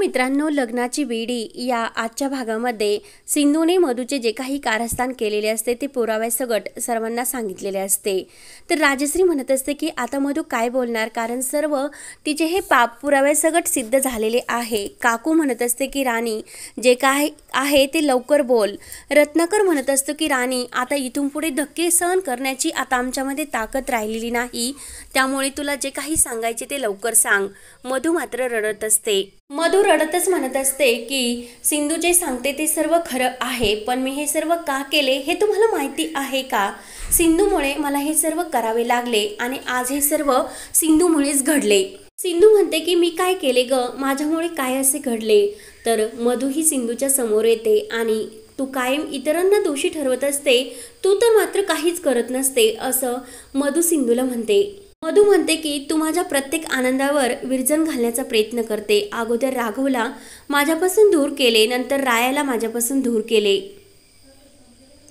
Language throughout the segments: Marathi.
मित्रांनो, लग्नाची बेडी या आजच्या भागामध्ये सिंधूने मधूचे जे काही कारस्थान केलेले असते ते पुराव्यासकट सर्वांना सांगितलेले असते। तर राजश्री म्हणत असते की आता मधू काय बोलणार, कारण सर्व तिचे हे पाप पुराव्यासकट सिद्ध झालेले आहे। काकू म्हणत असते की राणी जे काय आहे ते लवकर बोल। रत्नाकर म्हणत असतो की राणी आता इथून पुढे धक्के सहन करण्याची आता आमच्यामध्ये ताकद राहिलेली नाही, त्यामुळे तुला जे काही सांगायचे ते लवकर सांग। मधू मात्र रडत असते। मधू रडतच म्हणत असते की सिंधू जे सांगते ते सर्व खरं आहे, पण मी हे सर्व का केले हे तुम्हाला माहिती आहे का? सिंधूमुळे मला हे सर्व करावे लागले आणि आज हे सर्व सिंधूमुळेच घडले। सिंधू म्हणते की मी काय केले ग, माझ्यामुळे काय असे घडले? तर मधू ही सिंधूच्या समोर येते आणि तू कायम इतरांना दोषी ठरवत असते, तू तर मात्र काहीच करत नसते असं मधू सिंधूला म्हणते। मधू म्हणते की तू माझ्या प्रत्येक आनंदावर विरजण घालण्याचा प्रयत्न करते। अगोदर राघवला माझ्यापासून दूर केले, नंतर रायाला माझ्यापासून दूर केले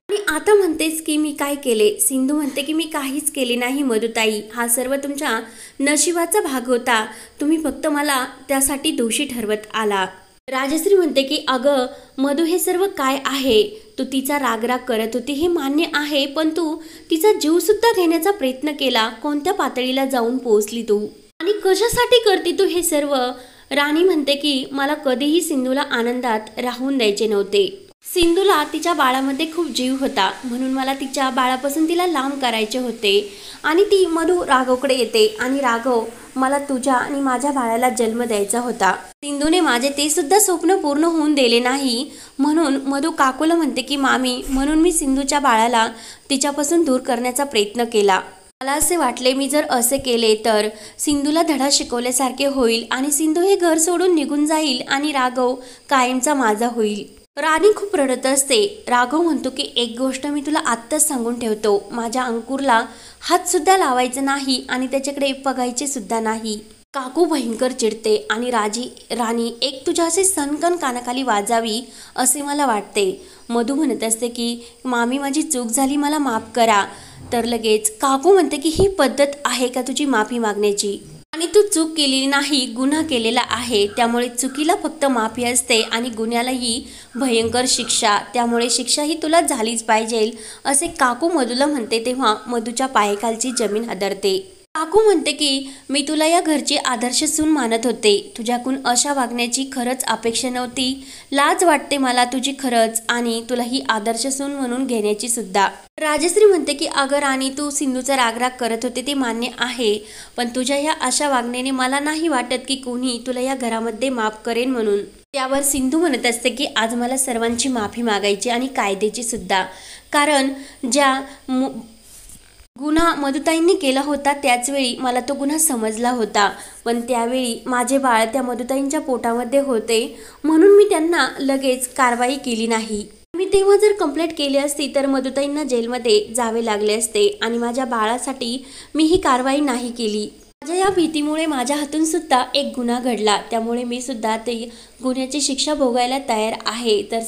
आणि आता म्हणतेस की मी काय केले? सिंधू म्हणते की मी काहीच केले नाही मधुताई, हा सर्व तुमच्या नशिबाचा भाग होता, तुम्ही फक्त मला त्यासाठी दोषी ठरवत आला। राजश्री म्हणते की अगं मधू हे सर्व काय आहे? तू तिचा रागराग करत होती हे मान्य आहे, पण तू तिचा जीव सुद्धा घेण्याचा प्रयत्न केला। कोणत्या पातळीला जाऊन पोहोचली तू आणि कशासाठी करते तू हे सर्व? राणी म्हणते की मला कधीही सिंधूला आनंदात राहून द्यायचे नव्हते। सिंधूला तिच्या बाळामध्ये खूप जीव होता, म्हणून मला तिच्या बाळापासून तिला लांब करायचे होते आणि ती मधू राघवकडे येते आणि राघव मला तुझ्या आणि माझ्या बाळाला जन्म द्यायचा होता। सिंधूने माझे ते सुद्धा स्वप्न पूर्ण होऊन दिले नाही, म्हणून मधू काकूला म्हणते की मामी म्हणून मी सिंधूच्या बाळाला तिच्यापासून दूर करण्याचा प्रयत्न केला। मला असे वाटले मी जर असे केले तर सिंधूला धडा शिकवल्यासारखे होईल आणि सिंधू हे घर सोडून निघून जाईल आणि राघव कायमचा माझा होईल। राणी खूप रडत असते। राघव म्हणतो की एक गोष्ट मी तुला आत्ताच सांगून ठेवतो, माझ्या अंकुरला हात सुद्धा लावायचा नाही आणि त्याच्याकडे बघायचे सुद्धा नाही। काकू भयंकर चिडते आणि राणी एक तुझ्या असे सनकन कानाखाली वाजावी असे मला वाटते। मधू म्हणत असते की मामी माझी चूक झाली, मला माफ करा। तर लगेच काकू म्हणते की ही पद्धत आहे का तुझी माफी मागण्याची? आणि तू चूक केलेली नाही, गुन्हा केलेला आहे, त्यामुळे चुकीला फक्त माफी असते आणि गुन्ह्यालाही भयंकर शिक्षा, त्यामुळे शिक्षा ही तुला झालीच पाहिजे असे काकू मधूला म्हणते। तेव्हा मधूच्या पायाखालची जमीन हादरते। काकू म्हणते की मी तुला या घरची आदर्श सून मानत होते, तुझ्याकडून अशा वागण्याची खरंच अपेक्षा नव्हती, लाज वाटते मला तुझी खरंच आणि तुला ही आदर्श सून म्हणून घेण्याची सुद्धा। राजश्री म्हणते की अगं राणी तू सिंधूचा रागराग करत होते ते मान्य आहे, पण तुझ्या या अशा वागण्याने मला नाही वाटत की कोणी तुला या घरामध्ये माफ करेन म्हणून। त्यावर सिंधू म्हणत असते की आज मला सर्वांची माफी मागायची आणि कायद्याची सुद्धा, कारण ज्या गुन्हा मधुताईंनी केला होता त्याचवेळी मला तो गुन्हा समजला होता, पण त्यावेळी माझे बाळ त्या मधुताईंच्या पोटामध्ये होते म्हणून मी त्यांना लगेच कारवाई केली नाही। मी तेव्हा जर कंप्लेंट केली असती तर मधुताईंना जेलमध्ये जावे लागले असते आणि माझ्या बाळासाठी मी ही कारवाई नाही केली। माझ्या या भीतीमुळे माझ्या हातून सुद्धा एक गुन्हा घडला, त्यामुळे मी सुद्धा ते गुन्ह्याची शिक्षा भोगायला तयार आहे। तर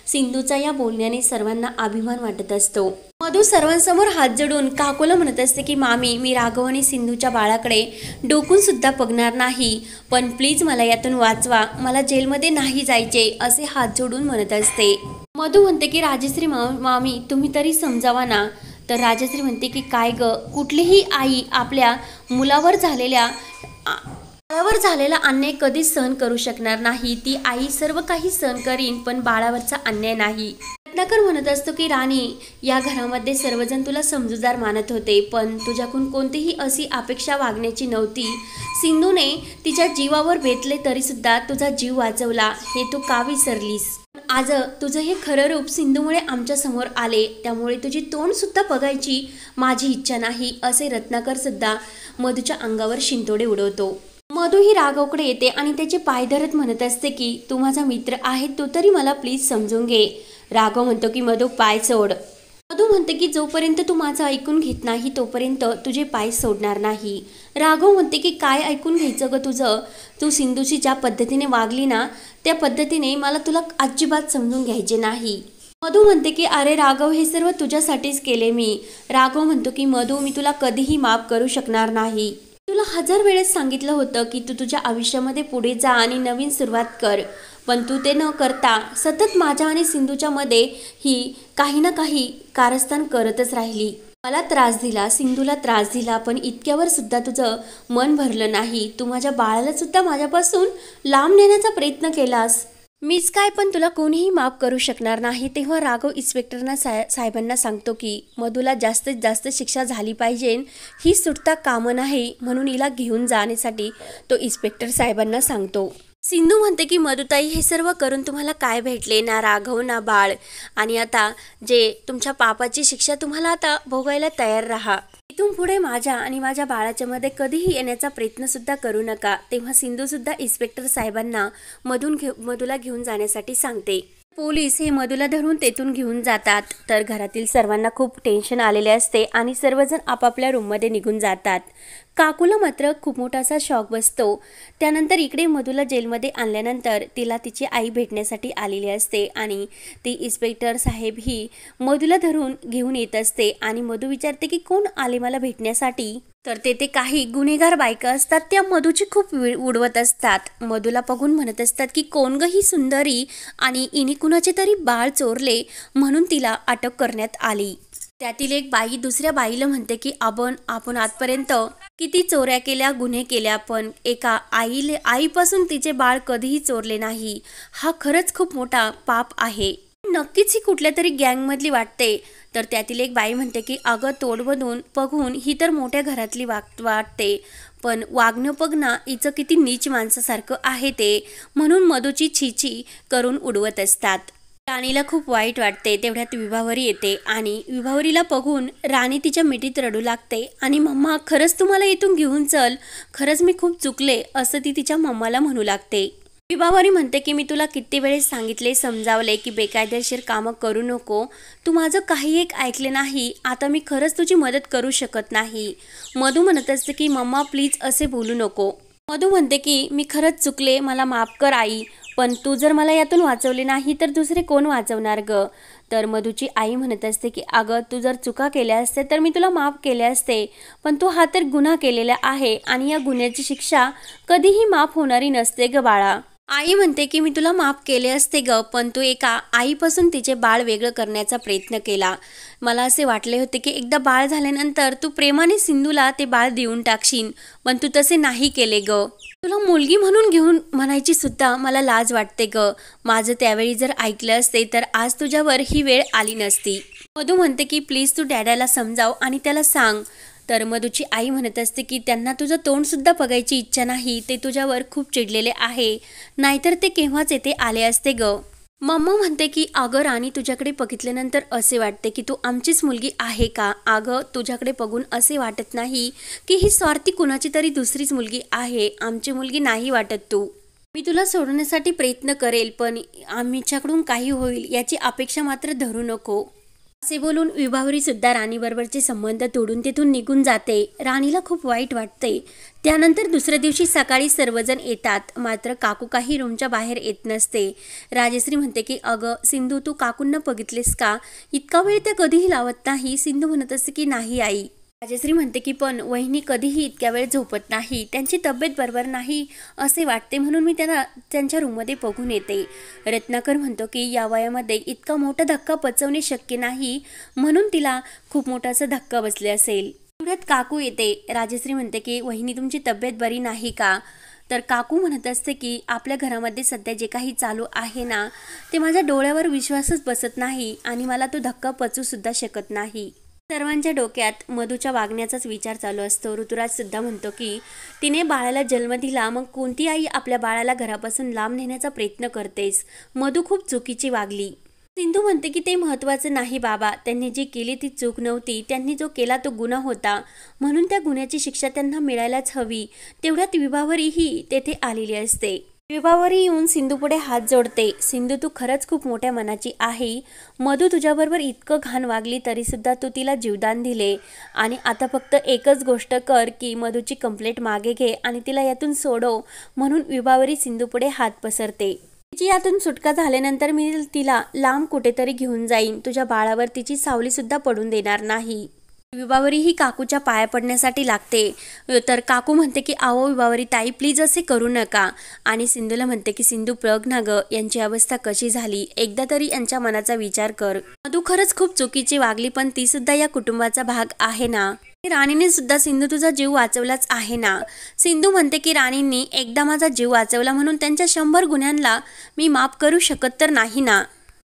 सिंधूचा या बोलण्याने सर्वांना अभिमान वाटत असतो। मधू सर्वांसमोर हात जोडून काकूला म्हणत असते की मामी मी राघव आणि सिंधूच्या बाळाकडे डोकून सुद्धा बघणार नाही, पण प्लीज मला यातून वाचवा, मला जेलमध्ये नाही जायचे असे हात जोडून म्हणत असते। मधू म्हणते की राजश्री मामी तुम्ही तरी समजावा ना। तर राजश्री म्हणते की काय ग, कुठलीही आई आपल्या मुलावर झालेला अन्याय कधीच सहन करू शकणार नाही, ती आई सर्व काही सहन करीन पण बाळावरचा अन्याय नाही। रत्नाकर म्हणत असतो की राणी या घरामध्ये सर्वजण तुला समजूतदार मानत होते, पण तुझ्याकडून कोणतीही अशी अपेक्षा वागण्याची नव्हती। सिंधूने तिच्या जीवावर बेतले तरी सुद्धा तुझा जीव वाचवला, हे तू का विसरलीस? आज तुझं हे खरं रूप सिंधूमुळे आमच्या समोर आले, त्यामुळे तुझी तोंड सुद्धा बघायची माझी इच्छा नाही असे रत्नाकर सुद्धा मधूच्या अंगावर शिंतोडे उडवतो। मधू ही राघवकडे येते आणि त्याचे पाय धरत म्हणत असते की तू माझा मित्र आहे, तू तरी मला प्लीज समजून घे। राघव म्हणतो की मधू पाय सोड। मधू म्हणते की जोपर्यंत तू माझं ऐकून घेत नाही तोपर्यंत तुझे पाय सोडणार नाही। राघव म्हणते की काय ऐकून घ्यायचं ग तुझं? तू सिंधूशी ज्या पद्धतीने वागली ना त्या पद्धतीने मला तुला अजिबात समजून घ्यायचे नाही। मधू म्हणते की अरे राघव हे सर्व तुझ्यासाठीच केले मी। राघव म्हणतो की मधू मी तुला कधीही माफ करू शकणार नाही, तुला हजार वेळेस सांगितलं होतं की तू तुझ्या आयुष्यामध्ये पुढे जा आणि नवीन सुरुवात कर, पण तू ते न करता सतत माझ्या आणि सिंधूच्या मध्ये ही काही ना काही कारस्थान करतच राहिली. मला त्रास दिला, सिंधूला त्रास दिला, पण इतक्यावर सुद्धा तुझं मन भरलं नाही. तू माझ्या बाळाला सुद्धा माझ्यापासून लांब नेण्याचा प्रयत्न केलास. मीच काय, पण तुला कोणीही माफ करू शकणार नाही. तेव्हा राघव इन्स्पेक्टरना साहेबांना सांगतो की मधूला जास्तीत जास्त शिक्षा झाली पाहिजे, ही सुटता कामं नाही, म्हणून हिला घेऊन जाण्यासाठी तो इन्स्पेक्टर साहेबांना सांगतो. सिंधू म्हणते की मधुताई, हे सर्व करून तुम्हाला काय भेटले? ना राघव ना बाळ, आणि आता जे तुमच्या पापाची शिक्षा तुम्हाला आता भोगायला तयार राहा. इथून पुढे माझ्या आणि माझ्या बाळाच्या मध्ये कधीही येण्याचा प्रयत्न सुद्धा करू नका. तेव्हा सिंधू सुद्धा इन्स्पेक्टर साहेबांना मधूला घेऊन जाण्यासाठी सांगते. पोलीस हे मधूला धरून तेथून घेऊन जातात. तर घरातील सर्वांना खूप टेन्शन आलेले असते आणि सर्वजण आपापल्या रूममध्ये निघून जातात. काकूला मात्र खूप मोठासा शॉक बसतो. त्यानंतर इकडे मधूला जेलमध्ये आणल्यानंतर तिला तिची आई भेटण्यासाठी आलेली असते आणि ती इन्स्पेक्टर साहेब ही मधूला धरून घेऊन येत असते आणि मधू विचारते की कोण आले मला भेटण्यासाठी? तर तेथे काही गुन्हेगार बायका असतात, त्या मधूची खूप उडवत असतात. मधूला बघून म्हणत असतात की कोण ग ही सुंदरी, आणि इनी कुणाचे तरी बाळ चोरले म्हणून तिला अटक करण्यात आली. त्यातील एक बाई दुसऱ्या बाईला म्हणते की आपण आजपर्यंत किती चोऱ्या केल्या, गुन्हे केल्या, पण एका आईपासून तिचे बाळ कधीही चोरले नाही. हा खरंच खूप मोठा पाप आहे. नक्कीच ही कुठल्या तरी गँगमधली वाटते. तर त्यातील एक बाई म्हणते की अगं, तोडबदून बघून ही तर मोठ्या घरातली वाटते, पण वागणं बघ ना, हिचं किती नीच माणसासारखं आहे ते, म्हणून मधूची छीछी करून उडवत असतात. राणीला खूप वाईट वाटते. तेवढ्यात विभावरी येते आणि विभावरीला बघून राणी तिच्या मिठीत रडू लागते आणि मम्मा, खरंच तुम्हाला इथून घेऊन चल, खरंच मी खूप चुकले, असं ती तिच्या मम्माला म्हणू लागते. विभावरी म्हणते की मी तुला किती वेळेस सांगितले, समजावले की बेकायदेशीर कामं करू नको, तू माझं काही एक ऐकले नाही. आता मी खरंच तुझी मदत करू शकत नाही. मधू म्हणत असते की मम्मा प्लीज असे बोलू नको. मधू म्हणते की मी खरंच चुकले, मला माफ कर आई, पण तू जर मला यातून वाचवले नाही तर दुसरे कोण वाचवणार ग? तर मधूची आई म्हणत असते की अगं, तू जर चुका केल्या असते तर मी तुला माफ केले असते, पण तू हा तर गुन्हा केलेला आहे आणि या गुन्ह्याची शिक्षा कधीही माफ होणारी नसते ग बाळा. आई म्हणते की मी तुला माफ केले असते ग, पण तू एका आईपासून तिचे बाळ वेगळं करण्याचा प्रयत्न केला. मला असे वाटले होते की एकदा बाळ झाल्यानंतर तू प्रेमाने सिंधूला ते बाळ देऊन टाकशील, पण तू तसे नाही केले ग. तुला मुलगी म्हणून घेऊन म्हणायची सुद्धा मला लाज वाटते ग. माझं त्यावेळी जर ऐकलं असते तर आज तुझ्यावर ही वेळ आली नसती. मधू म्हणते की प्लीज तू डॅडाला समजाव आणि त्याला सांग. तर मधूची आई म्हणत असते की त्यांना तुझं तोंड सुद्धा बघायची इच्छा नाही, ते तुझ्यावर खूप चिडलेले आहे, नाहीतर ते केव्हाच येथे आले असते ग. मम्मा म्हणते की अगं राणी, तुझ्याकडे बघितल्यानंतर असे वाटते की तू आमचीच मुलगी आहे का? अगं, तुझ्याकडे बघून असे वाटत नाही की ही स्वार्थी कुणाची तरी दुसरीच मुलगी आहे, आमची मुलगी नाही वाटत तू. मी तुला सोडण्यासाठी प्रयत्न करेल, पण आमच्याकडून काही होईल याची अपेक्षा मात्र धरू नको. असे बोलून विभावरी सुद्धा राणीबरोबरचे संबंध तोडून तिथून निघून जाते. राणीला खूप वाईट वाटते. त्यानंतर दुसऱ्या दिवशी सकाळी सर्वजण येतात, मात्र काकू काही रूमच्या बाहेर येत नसते. राजश्री म्हणते की अगं सिंधू, तू काकूंना बघितलेस का? इतका वेळ त्या कधीही लावत नाही. सिंधू म्हणत असते की नाही आई. राजश्री म्हणते की पण वहिनी कधीही इतक्या वेळ झोपत नाही, त्यांची तब्येत बरोबर नाही असे वाटते, म्हणून मी त्यांना त्यांच्या रूममध्ये बघून येते. रत्नाकर म्हणतो की या वयामध्ये इतका मोठा धक्का पचवणे शक्य नाही, म्हणून तिला खूप मोठासा धक्का बसले असेल. तेवढ्यात काकू येते. राजश्री म्हणते की वहिनी, तुमची तब्येत बरी नाही का? तर काकू म्हणत असते की आपल्या घरामध्ये सध्या जे काही चालू आहे ना, ते माझ्या डोळ्यावर विश्वासच बसत नाही आणि मला तो धक्का पचू सुद्धा शकत नाही. सर्वांच्या डोक्यात मधूच्या वागण्याचाच विचार चालू असतो. ऋतुराज सुद्धा म्हणतो की तिने बाळाला जन्म दिला, मग कोणती आई आपल्या बाळाला घरापासून लांब नेण्याचा प्रयत्न करतेस? मधू खूप चुकीची वागली. सिंधू म्हणते की ते महत्त्वाचं नाही बाबा, त्यांनी जी केली ती चूक नव्हती, त्यांनी जो केला तो गुन्हा होता, म्हणून त्या गुन्ह्याची शिक्षा त्यांना मिळायलाच हवी. तेवढ्यात विभावरीही तेथे आलेली असते. विभावरी येऊन सिंधूपुढे हात जोडते. सिंधू, तू खरंच खूप मोठ्या मनाची आहे. मधू तुझ्याबरोबर इतकं घाण वागली तरीसुद्धा तू तिला जीवदान दिले, आणि आता फक्त एकच गोष्ट कर की मधूची कंप्लेंट मागे घे आणि तिला यातून सोडव. म्हणून विभावरी सिंधूपुढे हात पसरते. तिची यातून सुटका झाल्यानंतर मी तिला लांब कुठेतरी घेऊन जाईन. तुझ्या बाळावर तिची सावलीसुद्धा पडून देणार नाही. विभावरी ही काकूच्या पाया पडण्यासाठी लागते, तर काकू म्हणते की आओ विभावरी ताई प्लीज असे करू नका, आणि सिंधूला म्हणते की सिंधू बघ ना ग यांची अवस्था कशी झाली, एकदा तरी यांच्या मनाचा विचार कर. मधू खरंच खूप चुकीची वागली, पण ती सुद्धा या कुटुंबाचा भाग आहे ना. राणीने सुद्धा सिंधू तुझा जीव वाचवलाच आहे ना. सिंधू म्हणते की राणींनी एकदा माझा जीव वाचवला म्हणून त्यांच्या 100 गुन्ह्यांना मी माफ करू शकत तर नाही ना.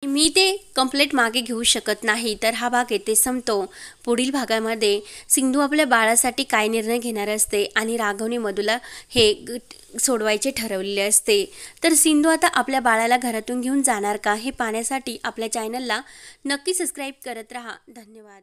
मी ते कंप्लेंट मागे घेऊ शकत नाही. तर हा भाग येथे संपतो. पुढील भागामध्ये सिंधू आपल्या बाळासाठी काय निर्णय घेणार असते आणि राघवने मधूला हे सोडवायचे ठरवलेले असते. तर सिंधू आता आपल्या बाळाला घरातून घेऊन जाणार का हे पाहण्यासाठी आपल्या चॅनलला नक्की सबस्क्राईब करत राहा. धन्यवाद.